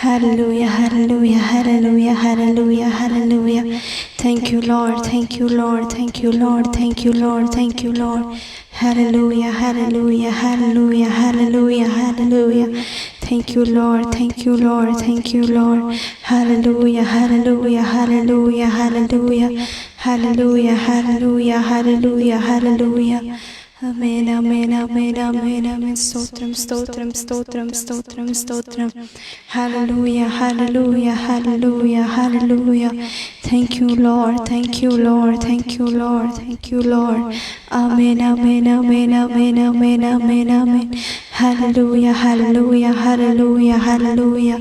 Hallelujah, hallelujah, hallelujah, hallelujah, hallelujah. Thank you, Lord, thank you, Lord, thank you, Lord, thank you, Lord, thank you, Lord. Hallelujah, hallelujah, hallelujah, hallelujah, hallelujah. Thank you, Lord, thank you, Lord, thank you, Lord. Hallelujah, hallelujah, hallelujah, hallelujah, hallelujah, hallelujah, hallelujah, hallelujah. Amen, amen, amen, amen, amen. Stotram, stotram, stotram, stotram, stotram. Hallelujah, hallelujah, hallelujah, hallelujah. Thank you, Lord, thank you, Lord, thank you, Lord, thank you, Lord. Amen, amen, amen, amen, amen, amen, amen. Hallelujah, hallelujah, hallelujah, hallelujah.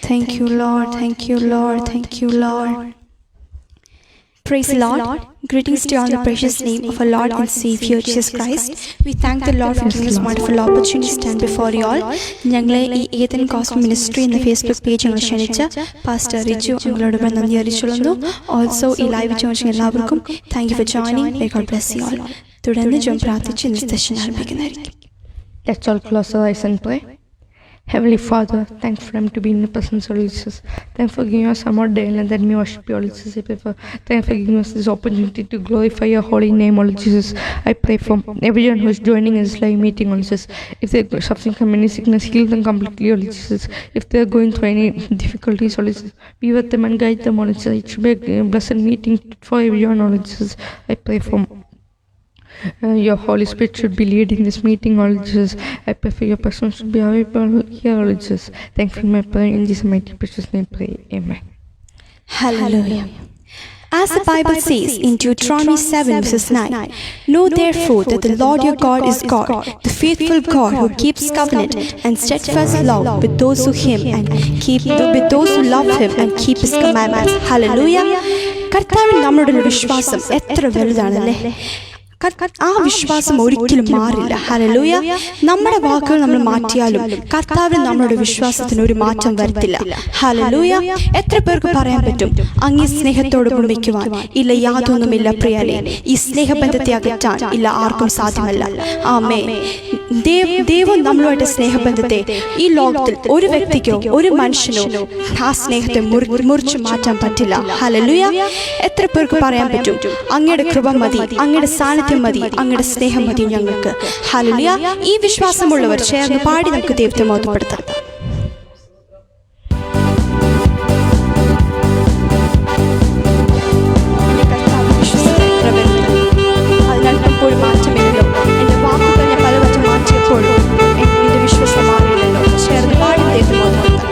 Thank you, Lord, thank you, Lord, thank you, Lord. Praise the Lord. Greetings to you all in the precious name of our Lord and Savior Jesus Christ. We thank the Lord for giving us wonderful opportunity to stand before you all. ഞങ്ങളെ ഈ ഏതൻ gospel ministry എന്ന Facebook page ഞങ്ങൾ ക്ഷണിച്ച pastor Riju ഞങ്ങളോട് നന്ദി അറിയിച്ചുകൊള്ളുന്നു. Also ഈ live join എല്ലാവർക്കും thank you for joining. May God bless you all. തുടർന്ന് John പ്രാർത്ഥിച്ച് ഇന്നത്തെ session ആരംഭിക്കുന്നതായിരിക്കും. Let's all close our eyes and pray. Heavenly Father, thanks for him to be in the presence of Jesus. Thanks for giving us some more day and let me worship you, Lord Jesus. I pray for thanks for giving us this opportunity to glorify your holy name, Lord Jesus. I pray for everyone who is joining in this live meeting, Lord Jesus. If they're suffering from any sickness, heal them completely, Lord Jesus. If they're going through any difficulties, Lord Jesus, be with them and guide them, Lord Jesus. It should be a blessed meeting for everyone, Lord Jesus. I pray for your Holy Spirit should be leading this meeting, Lord Jesus. I pray for your presence should be available here, Lord Jesus. Thank you for my prayer in Jesus' mighty precious name. Pray. Amen. Hallelujah. As the Bible says in Deuteronomy 7 verses 9, know therefore that the Lord your God is God, the faithful God who keeps covenant and steadfast love with those who him and with those who love him and keep his commandments. Hallelujah. കർത്താവിൽ നമ്മുടെ വിശ്വാസം എത്ര വലുതാണല്ലേ. ആ വിശ്വാസം ഒരിക്കലും മാറില്ല. Hallelujah. നമ്മുടെ വാക്കുകൾ നമ്മൾ മാറ്റിയാലും കർത്താവിൽ നമ്മുടെ വിശ്വാസത്തിന് ഒരു മാറ്റം വരത്തില്ല. ഹല്ലേലൂയ. എത്ര പേർക്ക് പറയാൻ പറ്റും അങ്ങേ സ്നേഹത്തോട് ഉപമിക്കുവാൻ? ഇല്ല, യാതൊന്നുമില്ല പ്രിയരെ. ഈ സ്നേഹബന്ധത്തെ അകറ്റാൻ ഇല്ല, ആർക്കും സാധ്യമല്ല. ആമേൻ. ദൈവം നമ്മളുമായിട്ട് സ്നേഹബന്ധത്തെ ഈ ലോകത്തിൽ ഒരു വ്യക്തിക്കോ ഒരു മനുഷ്യനോ ആ സ്നേഹത്തെ മുറിച്ചു മാറ്റാൻ പറ്റില്ല. ഹല്ലേലൂയ. എത്ര പേർക്ക് പറയാൻ പറ്റും അങ്ങയുടെ കൃപ മതി, അങ്ങയുടെ സാന്നിധ്യം മതി, അങ്ങയുടെ സ്നേഹം മതി ഞങ്ങൾക്ക്. ഹല്ലേലൂയ. ഈ വിശ്വാസമുള്ളവർ ചേർന്ന് പാടി നമുക്ക് ദൈവത്തെ മഹത്വപ്പെടുത്താം. അതിനാൽ എപ്പോഴും മാറ്റമില്ലല്ലോ. എൻ്റെ വാക്കുകൾ ഞാൻ പലവട്ടം മാറ്റിയപ്പോഴും എൻ്റെ വിശ്വാസം മാറിയില്ലല്ലോ. ചേർന്ന് പാടി ദൈവത്തെ മഹത്വപ്പെടുത്താം.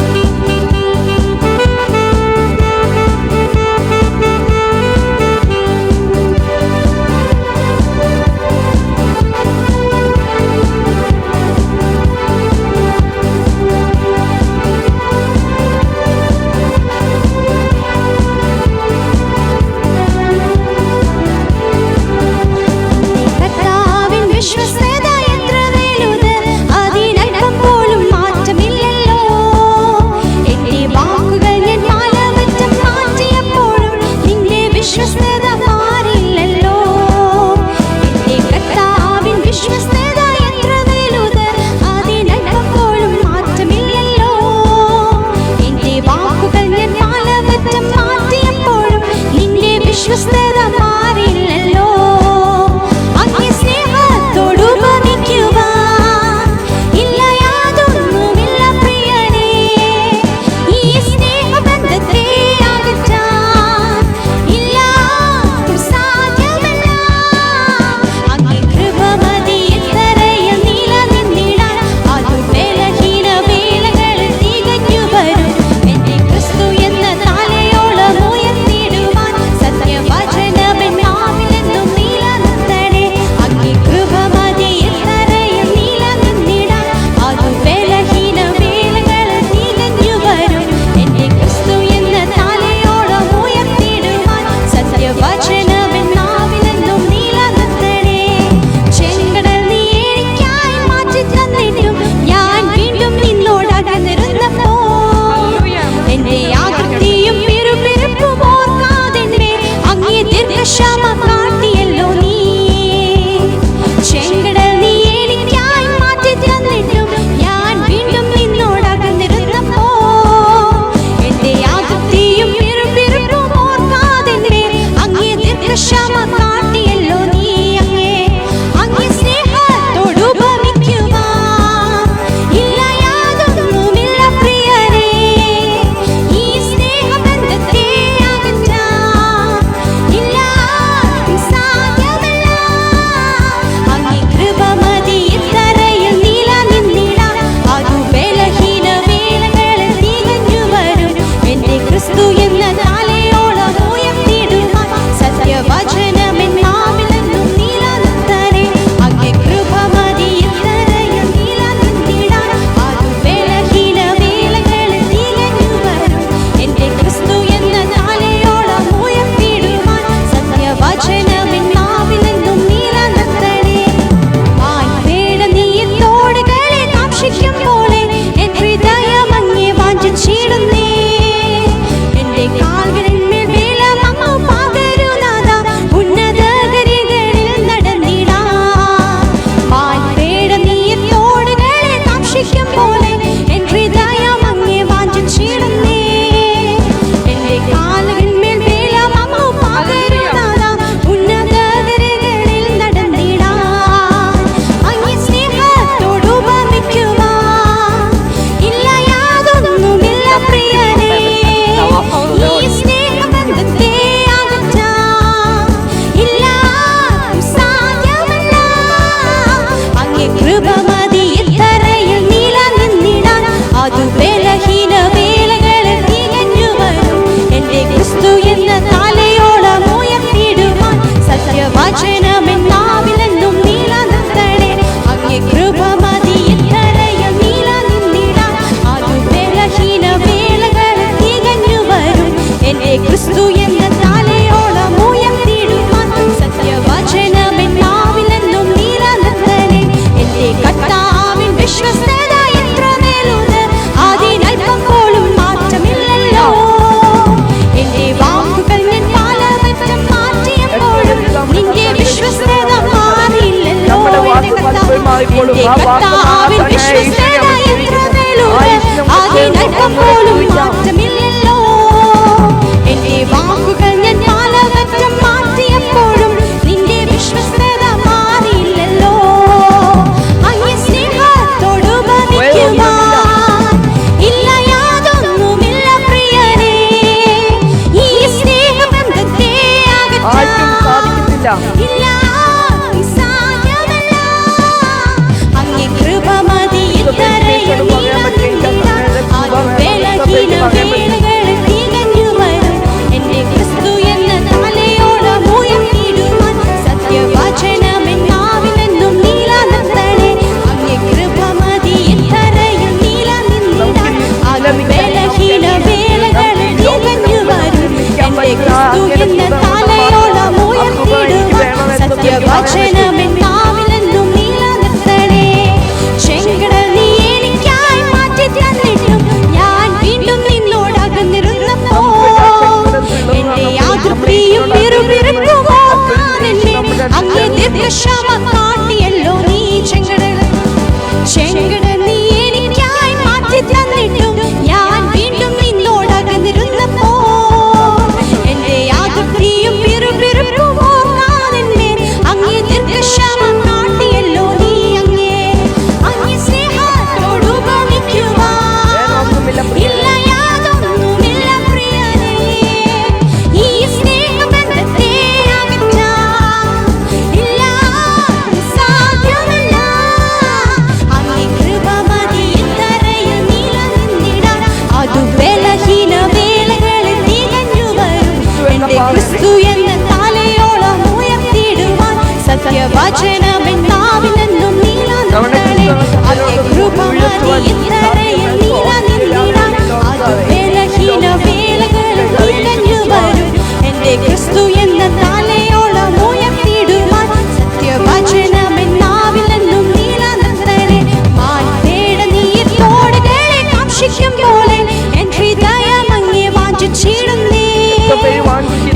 സത്യവചനമെന്നാവിലെന്നും നീലാനന്ദനെ അങ്ങേ കൃപമതി ഇത്രയും നീലാനിന്നിടാൻ അത് ബലഹീന വേലകളും തികഞ്ഞു വരും എന്റെ ക്രിസ്തു എന്ന തലയോളം ഉയർത്തിടുവാൻ സത്യവചനമെന്നാവിലെന്നും നീലാനന്ദനെ മാൻപേട നീർത്തോടുകളെ കാക്ഷിക്കും പോലെ എൻ ഹൃദയം അങ്ങേ വാഞ്ചിച്ചിടുന്നേ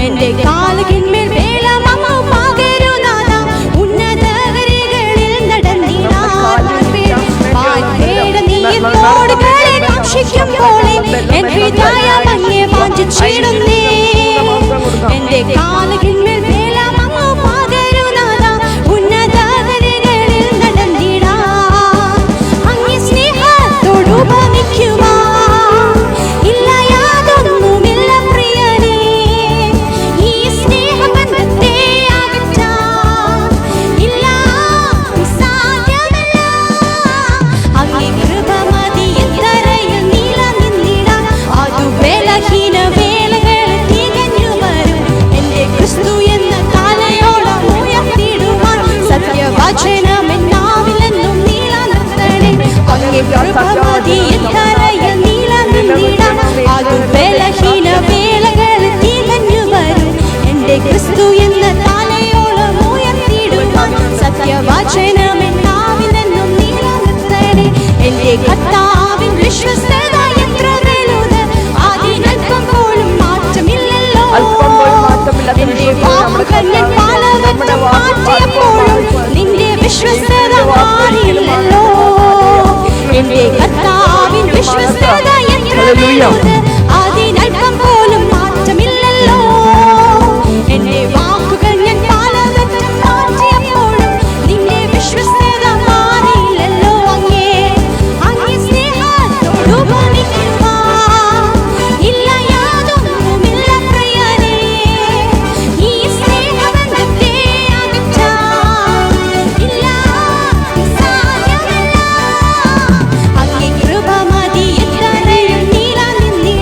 എന്റെ കാലുകിന്മേൽ വേലമമ്മ പകരുനാഥ ഉന്നതകരികളിൽ നടന്നിടാൻ മാൻപേട നീർത്തോടുകളെ കാക്ഷിക്കും പോലെ എൻ ഹൃദയം അങ്ങേ വാഞ്ചിച്ചിടുന്നേ എന്റെ കാലുകിന്മേൽ വേലമമ്മ പകരുനാഥ ഉന്നതകരികളിൽ നടന്നിടാൻ അങ്ങേ സ്നേഹത്തോടു ഉപമിക്കുവാൻ ഇല്ല യാതൊന്നുമില്ല പ്രിയനേ ഈ സ്നേഹബന്ധത്തെ അകറ്റാൻ ഇല്ല സാധ്യമല്ല അങ്ങേ കൃപമതി എത്രയും നീലനിന്നിടാൻ അതു ബലഹീന വേലകൾ തികഞ്ഞു വരും എന്റെ ക്രിസ്തു എന്ന തലയോളം ഉയർത്തിടുവാൻ സത്യവചനമെന്നാവിലെന്നും നീലാനന്ദനെ അങ്ങേ കൃപമതി എത്രയും നീലനിന്നിടാൻ അതു ബലഹീന വേലകൾ തികഞ്ഞു വരും എന്റെ ക്രിസ്തു എന്ന തലയോളം ഉയർത്തിടുവാൻ സത്യവചനമെന്നാവിലെന്നും നീലാനന്ദനെ എന്റെ കർത്താവിൻ വിശ്വസ്തത എത്ര വലുത് അതിനൽപ്പം പോലും മാറ്റമില്ലല്ലോ എന്റെ വാക്കുകൾ ഞാൻ പലവട്ടം മാറ്റിയപ്പോഴും നിന്റെ വിശ്വസ്തത മാറിയില്ലല്ലോ എന്റെ കർത്താവിൻ വിശ്വസ്തത എത്ര വലുത് അതിനൽപ്പം പോലും മാറ്റമില്ലല്ലോ എന്റെ വാക്കുകൾ ഞാൻ പലവട്ടം മാറ്റിയപ്പോഴും നിന്റെ വിശ്വസ്തത മാറിയില്ലല്ലോ അങ്ങേ സ്നേഹത്തോടു ഉപമിക്കുവാൻ ഇല്ല യാതൊന്നുമില്ല പ്രിയനേ ഈ സ്നേഹബന്ധത്തെ അകറ്റാൻ ഇല്ല സാധ്യമല്ല അങ്ങേ കൃപമതി എത്രയും നീലനിന്നിടാൻ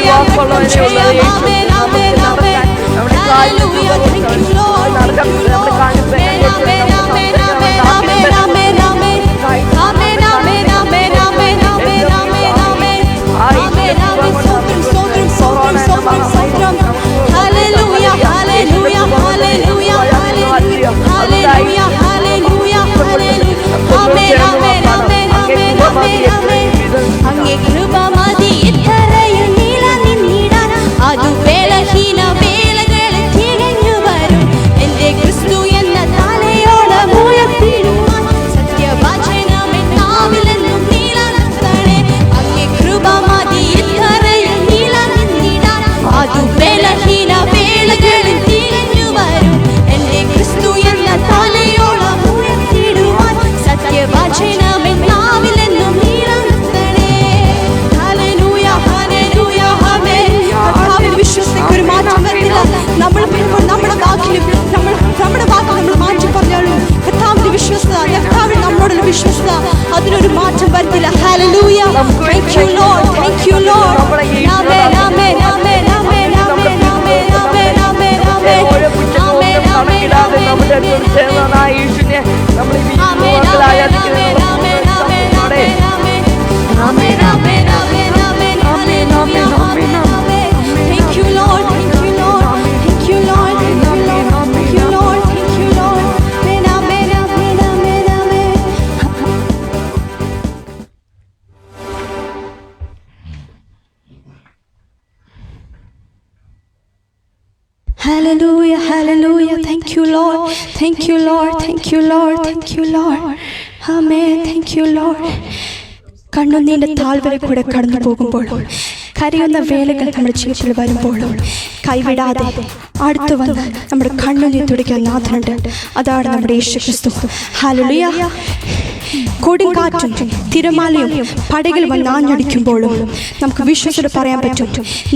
വാക്കുള്ളവനെ ഉള്ളത് യേശു. നമുക്ക് നടക്കാൻ നമ്മുടെ കാലിന് നടക്കാൻ നമ്മുടെ കാലിന് അങ്ങേ കൃപ മതി ഇത്രയും നീളം നിന്നിടാൻ അതു വേളഹീന വേളകളിൽ തികഞ്ഞു വരും എന്റെ ക്രിസ്തു എന്ന തലയോളം ഉയർത്തിടുവാൻ സത്യവചനമെൻ നാവിലെന്നും നിലനിർത്തണേ. അങ്ങേ കൃപ മതി ഇത്രയും നീളം നിന്നിടാൻ അതു വേളഹീന വേളകളിൽ തികഞ്ഞു വരും എന്റെ ക്രിസ്തു എന്ന തലയോളം ഉയർത്തിടുവാൻ സത്യവചനമെൻ നാവിലെന്നും വിശ്വസിക്കൊരു മാറ്റം വരില്ല. നമ്മൾ നമ്മുടെ വാക്കിലും നമ്മുടെ വാക്ക് നമ്മൾ മാറ്റി പറഞ്ഞാലും കർത്താവിന്റെ വിശ്വസ്തത, കർത്താവിൽ നമ്മളോടുള്ള വിശ്വസ്തത, അതിനൊരു മാറ്റം വരത്തില്ല. Hallelujah. Thank you Lord, thank you Lord. ആമേൻ ആമേൻ ആമേൻ ആമേൻ ആമേൻ ആമേൻ ആമേൻ ആമേൻ ആമേൻ കണക്കിടാതെ നമ്മുടെ അടുത്ത് ചേർന്നതായ യേശുവിനെ നമ്മൾ Thank you Lord, thank you Lord, thank you Lord, thank you Lord, thank you Lord, thank you Lord. Amen, amen, amen, amen, amen. Hallelujah, hallelujah. Thank you Lord, thank you Lord, thank you Lord, thank you Lord. Amen, thank you Lord. കണ്ണുനീന്റെ താഴ്വര കൂടെ കടന്നു പോകുമ്പോഴും കരയുന്ന വേലകൾ നമ്മുടെ ജീവിതത്തിൽ വരുമ്പോഴും കൈവിടാതെ അടുത്തു വന്ന് നമ്മുടെ കണ്ണുനീർ തുടയ്ക്കുന്ന നാഥനുണ്ട്. അതാണ് നമ്മുടെ യേശു ക്രിസ്തു. ഹല്ലേലൂയ. കൊടുങ്കാറ്റും തിരമാലയും പടകിൽ വന്ന് ആഞ്ഞടിക്കുമ്പോഴും നമുക്ക് വിശ്വസത്തോടെ പറയാൻ പറ്റും,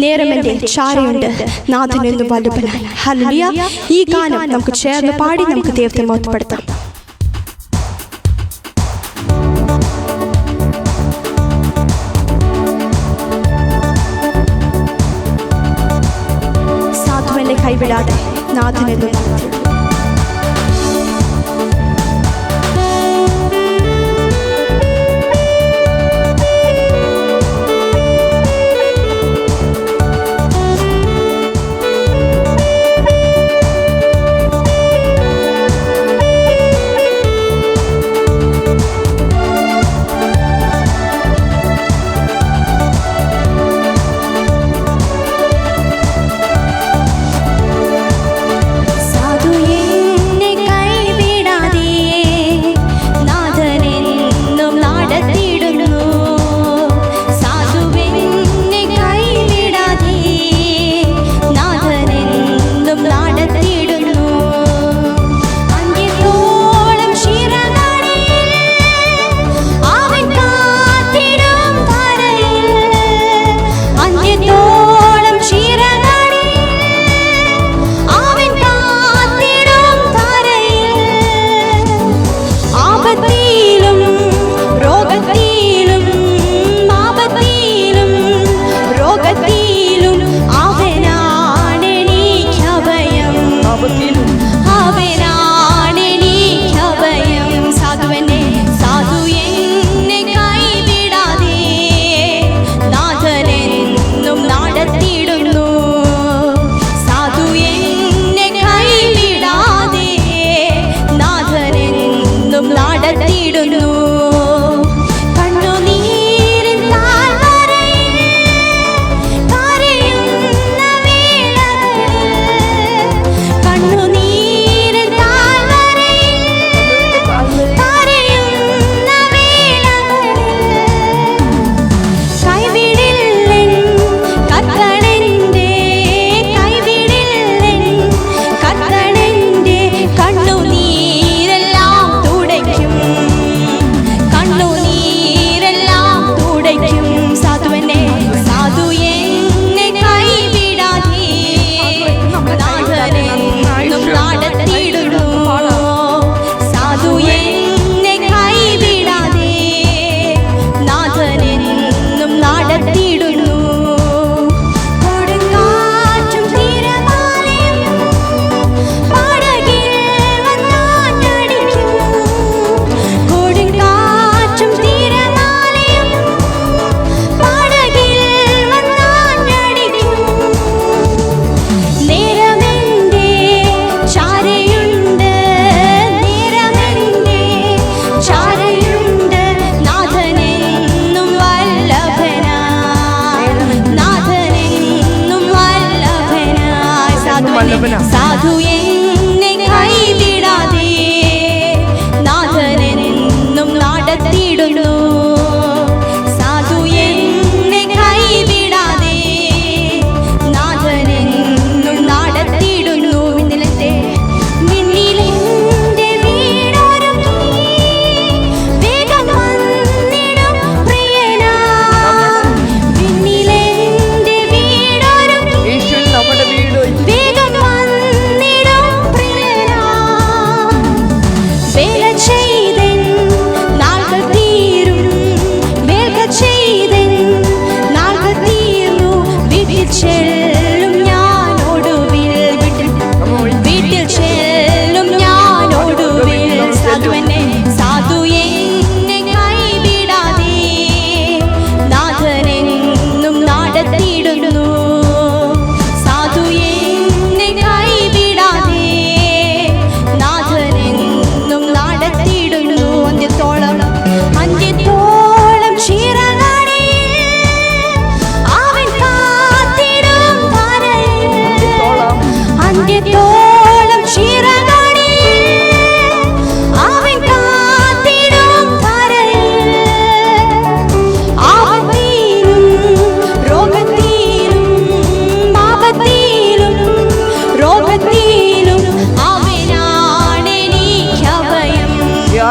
നേരം എൻ്റെ ചാരയുണ്ട്, നാഥൻ എന്ന് വലുപ്പനായി. ഹല്ലേലൂയ. ഈ ഗാനം നമുക്ക് ചേർന്ന് പാടി നമുക്ക് ദൈവത്തെ മഹത്വപ്പെടുത്താം. സാധുവിനെ കൈവിടാതെ നാഥൻ എന്ന് സാധു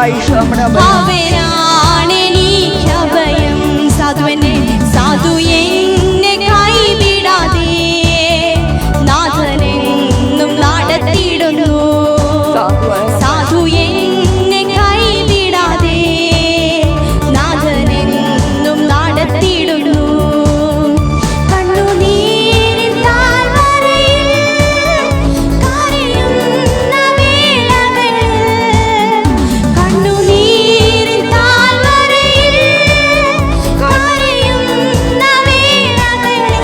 അവനാണെനിക്കഭയം. സാധുവനെ സാധു എന്നെ കൈവിടാതെ നാഥനെന്നും നടത്തിയിടുന്നു. സാധു എന്നെ കൈവിടാതെ നാഥനെന്നും നടത്തിയിടുന്നു. കണ്ണുനീരിൻ താഴ്വരയിൽ കരയുന്ന വേളകളിൽ, കണ്ണുനീരിൻ താഴ്വരയിൽ കരയുന്ന വേളകളിൽ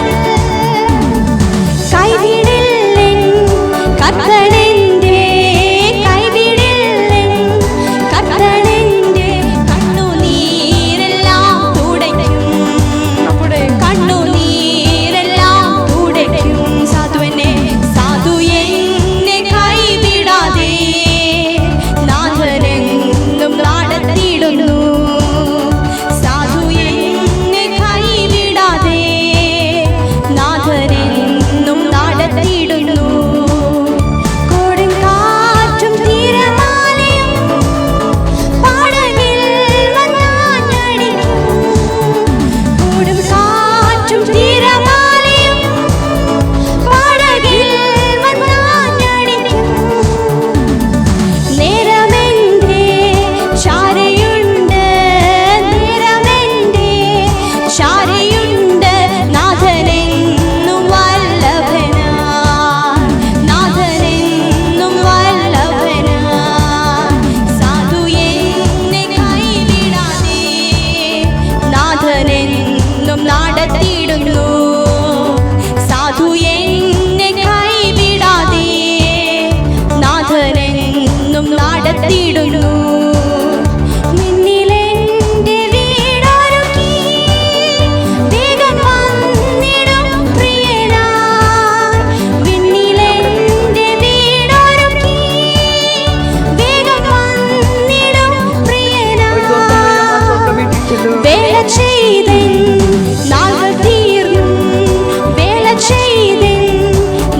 കൈവിടില്ലെൻ കർത്തനെന്റെ, കൈവിടില്ലെൻ കർത്തനെന്റെ കണ്ണുനീരെല്ലാം തുടയ്ക്കും, കണ്ണുനീരെല്ലാം തുടയ്ക്കും. സാധുവനെ സാധു എന്നെ കൈവിടാതെ നാഥനെന്നും നടത്തിയിടുന്നു. സാധു എന്നെ കൈവിടാതെ നാഥനെന്നും നടത്തിയിടുന്നു. കൊടുങ്കാറ്റും തിരമാലയും പടകിൽ വന്നാഞ്ഞടിക്കും. കൊടുങ്കാറ്റും തിരമാലയും പടകിൽ വന്നാഞ്ഞടിക്കും. നേരമെന്റെ ചാരയുണ്ട്, നേരമെന്റെ ചാരയുണ്ട്. നാഥനെന്നും വല്ലഭനാ, നാഥനെന്നും വല്ലഭനാ. സാധു എന്നെ കൈവിടാതെ നാഥനെന്നും നടത്തിയിടുന്നു. സാധു എന്നെ കൈവിടാതെ നാഥനെന്നും നടത്തിയിടുന്നു. നിന്നിലെന്റെ വീടൊരുക്കി വേഗം വന്നിടും പ്രിയനായി. നിന്നിലെന്റെ വീടൊരുക്കി വേഗം വന്നിടും പ്രിയനായി. വേല ചെയ്തൻ നാളുകൾ തീർന്നു, വേല ചെയ്തൻ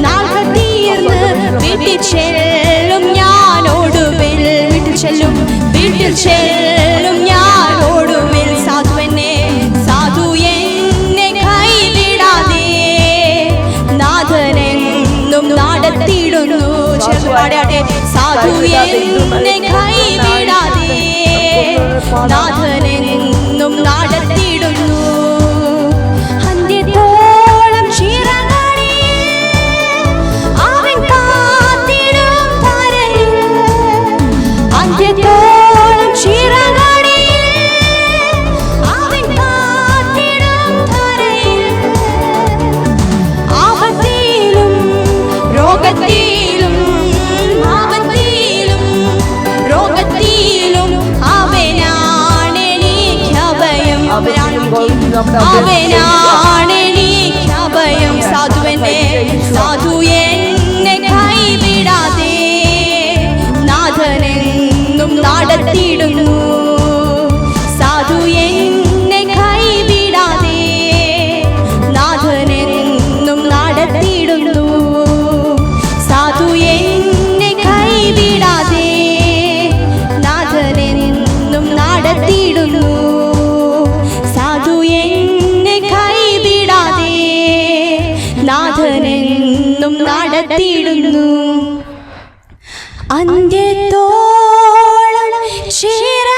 നാളുകൾ തീർന്ന് വീട്ടിൽ ചെല്ലും ഞാനോടുവിൽ, വീട്ടിൽ ചെല്ലും, വീട്ടിൽ ചെല്ലും ഞാനോടുവിൽ. സാധുവനെ സാധു എന്നെ കൈവിടാതെ നാഥനെന്നും നടത്തിയിടുന്നു. ചേർന്ന് പാടാട്ടെ. സാധു എന്നെ കൈവിടാതെ നാഥനെന്നും നടത്തിയിടുന്നു. അന്ത്യത്തോളം ചിറകടിയിൽ അവൻ കാത്തിടും ധരയിൽ, അന്ത്യത്തോളം ചിറകടിയിൽ അവൻ കാത്തിടും ധരയിൽ. ആപത്തിലും രോഗത്തിലും, ആപത്തിലും രോഗത്തിലും അവനാണെനിക്കഭയം, അവനാണെനിക്കഭയം. സാധുവനെ സാധു എന്നെ കൈവിടാതെ നാഥനെന്നും നടത്തിയിടുന്നു. സാധു എന്നെ കൈവിടാതെ നാഥനെന്നും നടത്തിയിടുന്നു. സാധു എന്നെ കൈവിടാതെ നാഥനെന്നും നടത്തിയിടുന്നു. സാധു എന്നെ കൈവിടാതെ നാഥനെന്നും നടത്തിയിടുന്നു. അന്ത്യത്തോളം ചിറ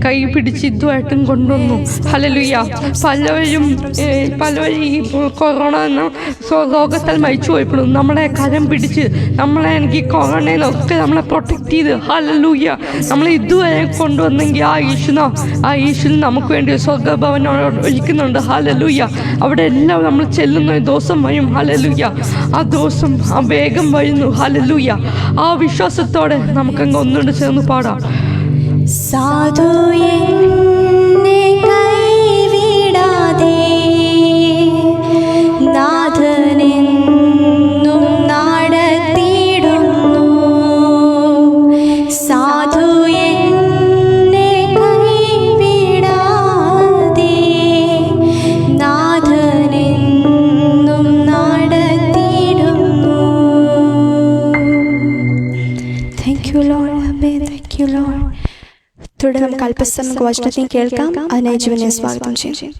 കൈ പിടിച്ച് ഇതുമായിട്ടും കൊണ്ടുവന്നു. ഹല്ലേലൂയ. പലവരും ഈ കൊറോണ എന്ന രോഗത്താൽ മരിച്ചു പോയപ്പോഴും നമ്മളെ കരം പിടിച്ച് നമ്മളെ എനിക്ക് കൊറോണയിലൊക്കെ നമ്മളെ പ്രൊട്ടക്ട് ചെയ്ത് ഹല്ലേലൂയ നമ്മളെ ഇതുവരെ കൊണ്ടുവന്നെങ്കിൽ ആ ഈശ്വരൻ നമുക്ക് വേണ്ടി സ്വർഗ്ഗഭവൻ ഒഴിക്കുന്നുണ്ട്. ഹല്ലേലൂയ. അവിടെ എല്ലാം നമ്മൾ ചെല്ലുന്ന ഒരു ദിവസം വരും. ഹല്ലേലൂയ. ആ ദിവസം ആ വേഗം വരുന്നു. ഹല്ലേലൂയ. ആ വിശ്വാസത്തോടെ നമുക്കങ്ങ് ഒന്നുകൊണ്ട് ചേർന്ന് പാടാം. സാധു എന്നെ കൈവിടാതെ നാഥനെന്നും നടത്തിയിടുന്നു. സാധു എന്നെ കൈവിടാതെ നാഥനെന്നും നടത്തിയിടുന്നു. Thank you lord. ആമേൻ. Thank you lord. തുടർന്ന് നമുക്ക് അല്പസമയം നമുക്ക് വചനത്തിൽ കേൾക്കാം. അതിനായി ജീവനെ സ്വാഗതം ചെയ്യും.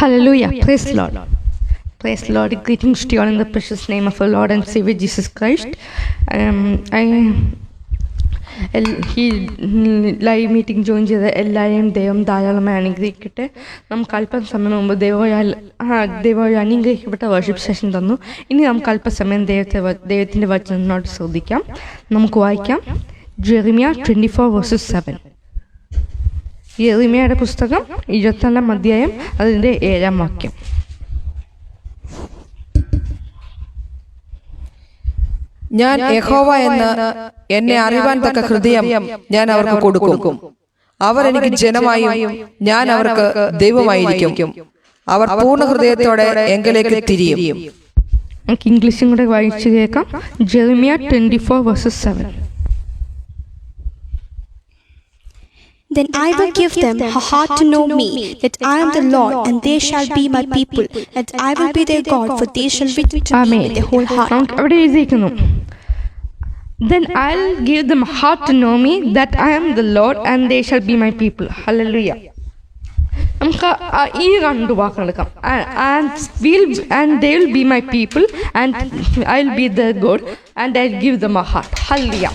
Hallelujah. Praise the Lord. Praise the Lord. Greetings to you all in the precious name of our Lord and Savior Jesus Christ. ഈ ലൈവ് മീറ്റിംഗ് ജോയിൻ ചെയ്ത എല്ലാവരെയും ദൈവം ധാരാളമായി അനുഗ്രഹിക്കട്ടെ. നമുക്ക് അല്പസമയം മുമ്പ് ദൈവം അനുഗ്രഹിക്കപ്പെട്ട വർഷിപ്പ് സെഷൻ തന്നു. ഇനി നമുക്ക് അല്പസമയം ദൈവത്തിൻ്റെ വചനത്തിനോട് ശ്രദ്ധിക്കാം. നമുക്ക് വായിക്കാം. ജെറമിയ 24:7. യെരമ്യായുടെ പുസ്തകം 24-ാം അധ്യായം അതിൻ്റെ 7-ാം വാക്യം. ഞാൻ യഹോവ എന്ന് എന്നെ അറിവാൻ തക്ക ഹൃദയം ഞാൻ അവർക്ക് കൊടുക്കും. അവർ എനിക്ക് ജനമായും ഞാൻ അവർക്ക് ദൈവമായിരിക്കും. അവർ പൂർണ്ണ ഹൃദയത്തോടെ എങ്കിലേക്ക് തിരിയും. നമുക്ക് ഇംഗ്ലീഷും കൂടെ വായിച്ചു കേൾക്കാം. Jeremiah 24:7. Then I will give them a heart to know me, that I am the Lord, and they shall be my people, and I will be their God, for they shall return to me with their whole heart. അവിടെ എഴുതിയിരിക്കുന്നു, Then I'll give them a heart to know me, that I am the Lord, and they shall be my people. Hallelujah. നമുക്ക് ഈ രണ്ട് വാക്കെടുക്കാം. And they will be my people, and I'll be their God, and I'll give them a heart. Hallelujah.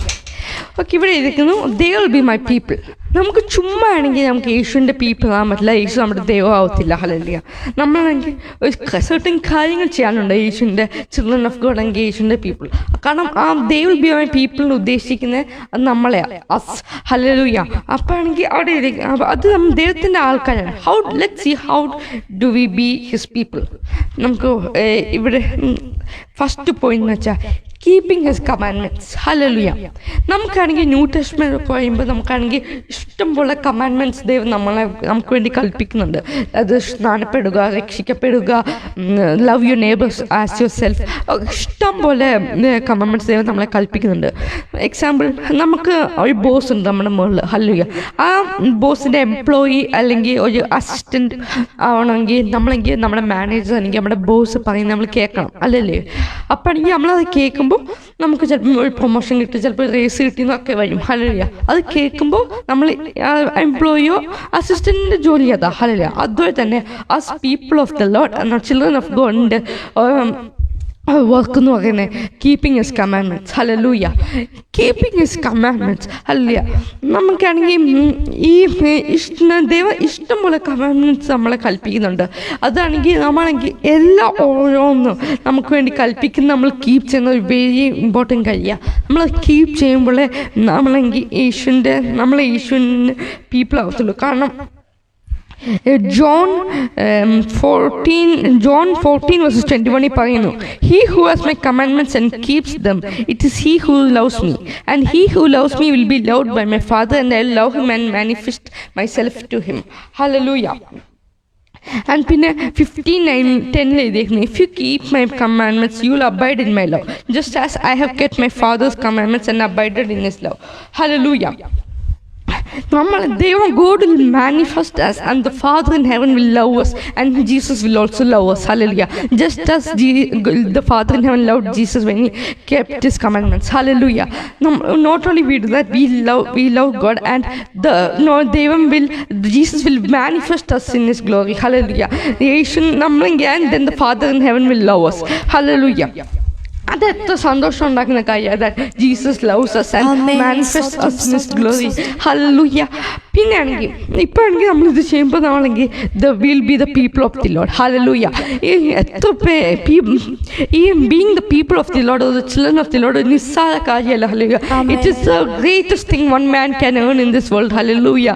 Okay, ഇവിടെ ഇരിക്കുന്നു they will be my people. നമുക്ക് ചുമ്മാ ആണെങ്കിൽ നമുക്ക് യേശുവിൻ്റെ പീപ്പിൾ ആകാൻ പറ്റില്ല. യേശു നമ്മുടെ ദൈവം ആവത്തില്ല. ഹല്ലേലൂയ. നമ്മളാണെങ്കിൽ സർട്ടൻ കാര്യങ്ങൾ ചെയ്യാനുണ്ട് യേശുവിൻ്റെ ചിൽഡ്രൻ ഓഫ് ഗോഡ് ആണെങ്കിൽ യേശുവിൻ്റെ പീപ്പിൾ. കാരണം ആ they will be my people ഉദ്ദേശിക്കുന്നത് അത് നമ്മളെയാണ്. ഹല്ലേലൂയ. അപ്പോൾ ആണെങ്കിൽ അവിടെ അത് നമ്മൾ ദൈവത്തിൻ്റെ ആൾക്കാരാണ്. Let's see how do we be his people. നമുക്ക് ഇവിടെ ഫസ്റ്റ് പോയിന്റ് എന്ന് വെച്ചാൽ കീപ്പിംഗ് ഹിസ് കമാൻഡ്മെൻറ്റ്സ്. ഹല്ലേലൂയ. നമുക്കാണെങ്കിൽ ന്യൂ ടെസ്റ്റ്മെന്റ് പറയുമ്പോൾ നമുക്കാണെങ്കിൽ ഇഷ്ടംപോലെ കമാൻഡ്മെൻറ്റ്സ് ദൈവം നമുക്ക് വേണ്ടി കൽപ്പിക്കുന്നുണ്ട്. അത് സ്നാനപ്പെടുക, രക്ഷിക്കപ്പെടുക, love your neighbours as yourself, ഇഷ്ടംപോലെ കമാൻഡ്മെൻറ്റ്സ് ദൈവം നമ്മളെ കൽപ്പിക്കുന്നുണ്ട്. എക്സാമ്പിൾ, നമുക്ക് ഒരു ബോസ് ഉണ്ട് നമ്മുടെ മുകളിൽ. ഹല്ലേലൂയ. ആ ബോസിൻ്റെ എംപ്ലോയി അല്ലെങ്കിൽ ഒരു അസിസ്റ്റൻറ്റ് ആവണമെങ്കിൽ നമ്മുടെ മാനേജർ അല്ലെങ്കിൽ നമ്മുടെ ബോസ് പറയുന്നത് നമ്മൾ കേൾക്കണം, അല്ലല്ലേ? അപ്പം ആണെങ്കിൽ നമ്മളത് കേൾക്കുമ്പോൾ നമുക്ക് ചിലപ്പോൾ ഒരു പ്രൊമോഷൻ കിട്ടും, ചിലപ്പോൾ റേസ് കിട്ടിയെന്നൊക്കെ വരും. ഹല്ലേലൂയ. അത് കേൾക്കുമ്പോൾ നമ്മൾ എംപ്ലോയിയോ അസിസ്റ്റൻറ്റിൻ്റെ ജോലി അതാ. ഹല്ലേലൂയ. അതുപോലെ തന്നെ as people of the Lord എന്ന ചിൽഡ്രൻ ഓഫ് ഗോഡിൻ്റെ വർക്ക് എന്ന് പറയുന്നത് keeping his commandments. Hallelujah. Keeping his commandments. ഹല്ലേലൂയ. നമുക്കാണെങ്കിൽ ഈ ദൈവം ഇഷ്ടംപോലെ കമാൻഡ്മെൻറ്റ്സ് നമ്മളെ കൽപ്പിക്കുന്നുണ്ട്. അതാണെങ്കിൽ നമ്മളാണെങ്കിൽ ഓരോന്നും നമുക്ക് വേണ്ടി കൽപ്പിക്കുന്ന നമ്മൾ കീപ്പ് ചെയ്യുന്ന ഒരു വെരി ഇമ്പോർട്ടൻറ്റ് കാര്യമാണ്. നമ്മൾ കീപ്പ് ചെയ്യുമ്പോഴേ നമ്മളെങ്കിൽ യേശുവിൻ്റെ പീപ്പിൾ ആവത്തുള്ളൂ. കാരണം John 14:21 പറയുന്നു, He who has my commandments and keeps them, it is he who loves me, and he who loves me will be loved by my Father, and I will love him and manifest myself to him. Hallelujah. And പിന്നെ 15:10 എഴുതിയിരിക്കുന്നു, if you keep my commandments you will abide in my love, just as I have kept my father's commandments and abided in his love. Hallelujah. നമ്മൾ ദൈവം God will manifest us and the Father in heaven will love us and Jesus will also love us. Hallelujah. Just as the Father in heaven loved Jesus when he kept his commandments. Hallelujah. Not only we do that, we love God, and Jesus will manifest us in his glory. Hallelujah. And then the Father in heaven will love us. Hallelujah. അത് എത്ര സന്തോഷം ഉണ്ടാക്കുന്ന കാര്യം, that Jesus loves us and manifests us in his glory. Hallelujah. പിന്നെ ആണെങ്കിൽ ഇപ്പം ആണെങ്കിൽ നമ്മളിത് ചെയ്യുമ്പോൾ നമ്മളെങ്കിൽ will be the people of the lord. ഹല്ലേലൂയ. എത്ര ഈ being the people of the lord, the children of the lord നിസ്സാര കാര്യമല്ല. ഹല്ലേലൂയ. It is the greatest thing one man can earn in this world. ഹല്ലേലൂയ.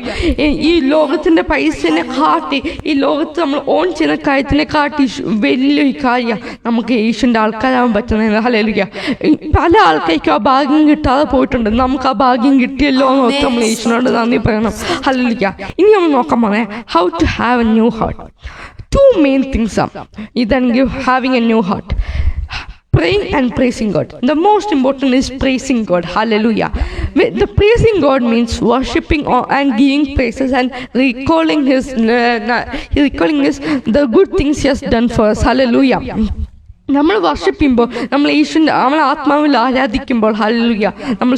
ഈ ലോകത്തിൻ്റെ പൈസനെ കാട്ടി, ഈ ലോകത്ത് നമ്മൾ ഓൺ ചെയ്യുന്ന കാര്യത്തിനെ കാട്ടി വലിയൊരു കാര്യം നമുക്ക് യേശുവിൻ്റെ ആൾക്കാരാകാൻ പറ്റുന്നത്. ഹല്ലേലൂയ. പല ആൾക്കാർക്കും ആ ഭാഗ്യം കിട്ടാതെ പോയിട്ടുണ്ട്. നമുക്ക് ആ ഭാഗ്യം കിട്ടിയല്ലോ എന്ന് ഓർത്ത് നമ്മൾ യേശുവിനോട് നന്ദി പറയണം. ഹല്ലേലൂയ. ഇനി നമ്മൾ നോക്കാൻ പോകുന്നത് how to have a new heart. 2 main things are ഇതാണെങ്കിൽ having a new heart. Praying and praising God. The most important is praising God. Hallelujah. The praising God means worshipping and giving praises and recalling the good things He has done for us. Hallelujah. നമ്മൾ വർഷിപ്പിക്കുമ്പോൾ, നമ്മൾ നമ്മളെ ആത്മാവിൽ ആരാധിക്കുമ്പോൾ, hallelujah, നമ്മൾ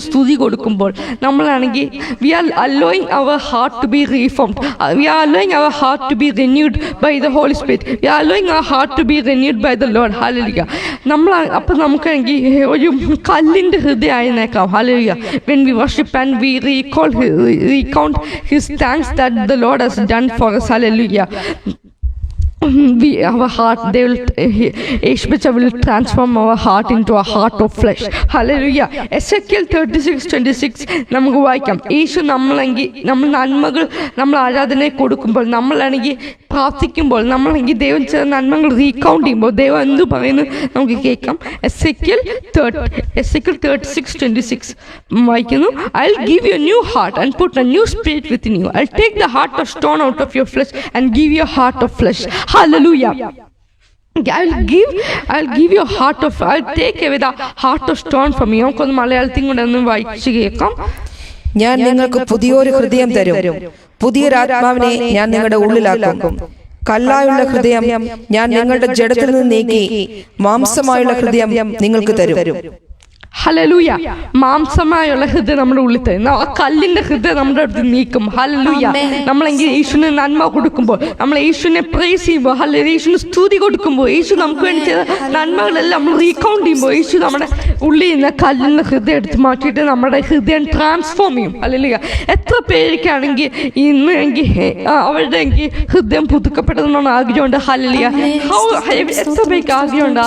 സ്തുതി കൊടുക്കുമ്പോൾ, നമ്മളാണെങ്കിൽ we are allowing our heart to be reformed. We are allowing our heart to be renewed by the Holy Spirit. We are allowing our heart to be renewed by the Lord. Hallelujah. അപ്പം നമുക്കാണെങ്കിൽ ഒരു കല്ലിൻ്റെ ഹൃദയമായേക്കാം. Hallelujah. When we worship and we recount His thanks that the Lord has done for us. Hallelujah. Our heart, Ishbitcha will transform our heart into a heart of flesh. Hallelujah. Ezekiel 36:26 നമുക്ക് വായിക്കാം. യേശു നമ്മളെങ്കിൽ നമ്മൾ നന്മകൾ, നമ്മൾ ആരാധനയെ കൊടുക്കുമ്പോൾ, നമ്മളാണെങ്കിൽ പ്രാർത്ഥിക്കുമ്പോൾ, നമ്മളെങ്കിൽ ദൈവം ചില നന്മകൾ റീകൗണ്ട് ചെയ്യുമ്പോൾ ദൈവം എന്ത് പറയുന്നു നമുക്ക് കേൾക്കാം. Ezekiel 36:26 വായിക്കുന്നു, I'll give you a new heart and put a new spirit within you. I'll take the heart of stone out of your flesh and give you a heart of flesh. Hallelujah. I'll give you a heart of, I'll take away the heart of stone from you. നമുക്കൊന്ന് മലയാളത്തിൽ കൂടെ ഒന്ന് വായിച്ച് കേൾക്കാം. ഞാൻ നിങ്ങൾക്ക് പുതിയൊരു ഹൃദയം തരും, പുതിയൊരു ആത്മാവിനെ ഞാൻ നിങ്ങളുടെ ഉള്ളിലാക്കും. കല്ലായുള്ള ഹൃദയം ഞാൻ നിങ്ങളുടെ ജഡത്തിൽ നിന്ന് നീക്കി മാംസമായുള്ള ഹൃദയം നിങ്ങൾക്ക് തരും. ഹല്ലേലൂയ. മാംസമായുള്ള ഹൃദയം നമ്മുടെ ഉള്ളിൽ തരും. ആ കല്ലിന്റെ ഹൃദയം നമ്മുടെ അടുത്ത് നീക്കും. ഹല്ലേലൂയ. നമ്മളെങ്കിൽ യേശുവിന് നന്മ കൊടുക്കുമ്പോൾ, നമ്മൾ യേശുവിനെ പ്രൈസ് ചെയ്യുമ്പോൾ, ഹല്ലേലൂയ, യേശുവിന് സ്തുതി കൊടുക്കുമ്പോൾ, യേശു നമുക്ക് വേണ്ടി ചെയ്ത നന്മകളെല്ലാം നമ്മൾ റീകൗണ്ട് ചെയ്യുമ്പോൾ, യേശു നമ്മുടെ ഉള്ളിൽ നിന്ന് കല്ലിന്റെ ഹൃദയം എടുത്ത് മാറ്റിയിട്ട് നമ്മുടെ ഹൃദയം ട്രാൻസ്ഫോം ചെയ്യും. ഹല്ലേലൂയ. എത്ര പേർക്കാണെങ്കിൽ ഇന്ന് എങ്കിൽ അവരുടെ എങ്കിൽ ഹൃദയം പുതുക്കപ്പെട്ടതെന്നാണ് ആഗ്രഹമുണ്ട്. ഹല്ലേലൂയ. എത്ര പേർക്ക് ആഗ്രഹമുണ്ട്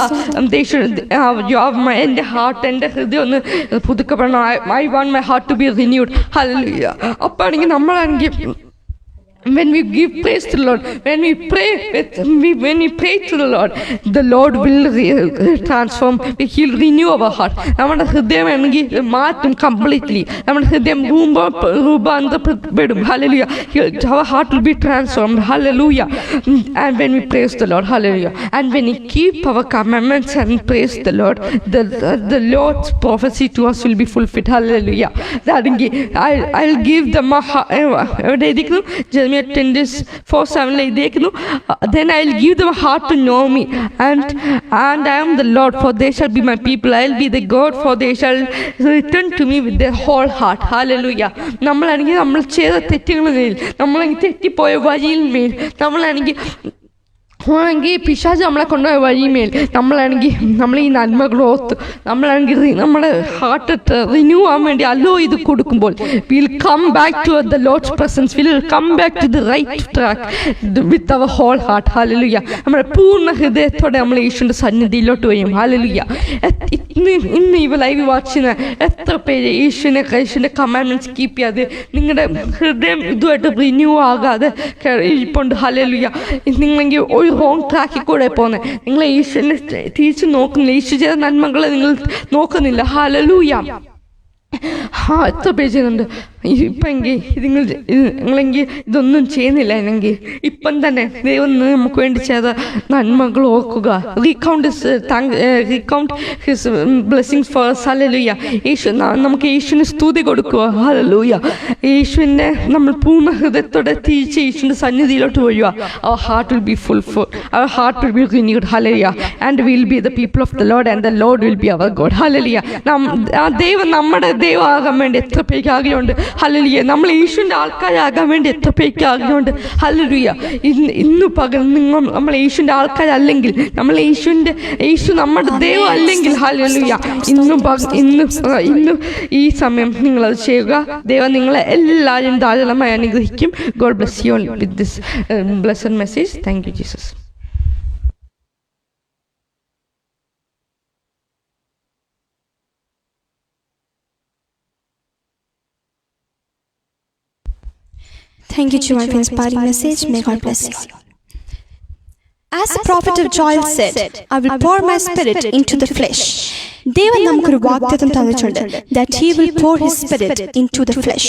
എൻ്റെ ഹാർട്ട്, എൻ്റെ ഹൃദയം ഒന്ന് പുതുക്കപ്പെടണം. I want my heart to be renewed. Hallelujah. അപ്പാണെങ്കിൽ നമ്മളാണെങ്കിൽ when we give praise to the Lord, when we pray to the Lord will transform. He'll renew our heart. നമ്മുടെ ഹൃദയം ആണെങ്കിൽ മാറ്റും കംപ്ലീറ്റ്ലി. നമ്മുടെ ഹൃദയം രൂപാന്തരപ്പെടും. Hallelujah. Our heart will be transformed. Hallelujah. And when we praise the Lord, hallelujah, and when we keep our commandments and praise the Lord, the Lord's prophecy to us will be fulfilled. Hallelujah. I'll give them a heart. Jeremiah 10:4-7 then I'll give them a heart to know me, and I am the Lord, for they shall be my people. I'll be the God, for they shall return to me with their whole heart. Hallelujah. നമ്മളാണെങ്കിൽ നമ്മൾ ചെയ്ത തെറ്റുകളിൽ, നമ്മളെങ്കിൽ തെറ്റിപ്പോയ വഴിയിൽ മേൽ, നമ്മളാണെങ്കിൽ പിശാച് നമ്മളെ കൊണ്ടുപോയ വഴിമേൽ നമ്മളാണെങ്കിൽ നമ്മൾ ഈ നന്മകളോർത്ത് നമ്മളാണെങ്കിൽ നമ്മുടെ ഹാർട്ട് റിന്യൂ ആവാൻ വേണ്ടി അല്ലോ ഇത് കൊടുക്കുമ്പോൾ will come back to the lord's presence, will come back to the right track with our whole heart. Hallelujah. നമ്മുടെ പൂർണ്ണ ഹൃദയത്തോടെ നമ്മൾ യേശുവിൻ്റെ സന്നിധിയിലോട്ട് വരും. ഹല്ലേലൂയ. ഇന്ന് ഈ ലൈവ് വാച്ച് ചെയ്യുന്ന എത്ര പേര് യേശുവിൻ്റെ കമാൻഡ്മെന്റ്സ് കീപ്പ് ചെയ്യാതെ നിങ്ങളുടെ ഹൃദയം ഇതുമായിട്ട് റിന്യൂ ആകാതെ ഇരിപ്പുണ്ട്. ഹല്ലേലൂയ. നിങ്ങളെങ്കിൽ ഒരു റോങ് ട്രാക്കിൽ കൂടെ പോകുന്നത്. നിങ്ങൾ യേശുവിനെ തിരിച്ച് നോക്കുന്നില്ല, യേശു ചെയ്ത നന്മകളെ നിങ്ങൾ നോക്കുന്നില്ല. ഹല്ലേലൂയ. എത്ര പേര് ചെയ്യുന്നുണ്ട് ഇപ്പെങ്കിൽ നിങ്ങളെങ്കിൽ ഇതൊന്നും ചെയ്യുന്നില്ല എന്നെങ്കിൽ ഇപ്പം തന്നെ ദൈവം നമുക്ക് വേണ്ടി ചെയ്ത നന്മകൾ ഓർക്കുക. Recount his blessings for us. ഹല്ലേലൂയ. യേശു നമുക്ക് യേശുവിന് സ്തുതി കൊടുക്കുക. ഹല്ലേലൂയ. യേശുവിനെ നമ്മൾ പൂർണ്ണ ഹൃദയത്തോടെ തിരിച്ച് യേശുവിൻ്റെ സന്നിധിയിലോട്ട് വരിക. Our heart will be fulfilled. Our heart will be renewed. Hallelujah. And we will be the people of the Lord and the Lord will be our God. Hallelujah. ദൈവം നമ്മുടെ ദൈവമാകാൻ വേണ്ടി എത്ര പേർക്ക് ആഗ്രഹമുണ്ട്. ഹല്ലേലൂയ. നമ്മൾ യേശുവിൻ്റെ ആൾക്കാരാകാൻ വേണ്ടി എത്ര പേർക്ക് ആഗ്രഹമുണ്ട്. ഹല്ലേലൂയ. ഇന്ന് പകരം നമ്മൾ യേശുവിൻ്റെ ആൾക്കാരല്ലെങ്കിൽ, യേശു നമ്മുടെ ദൈവം അല്ലെങ്കിൽ, ഹല്ലേലൂയ, ഇന്ന് ഈ സമയം നിങ്ങളത് ചെയ്യുക. ദൈവം നിങ്ങളെ എല്ലാവരും ധാരാളമായി അനുഗ്രഹിക്കും. God bless you all with this blessed message. Thank you, Jesus. Thank you, Joel, for inspiring message. May God bless you. As the prophet of Joel said, I will pour my spirit into the flesh. Devan namukku vaagdatham thannichundu that he will pour his spirit into the flesh.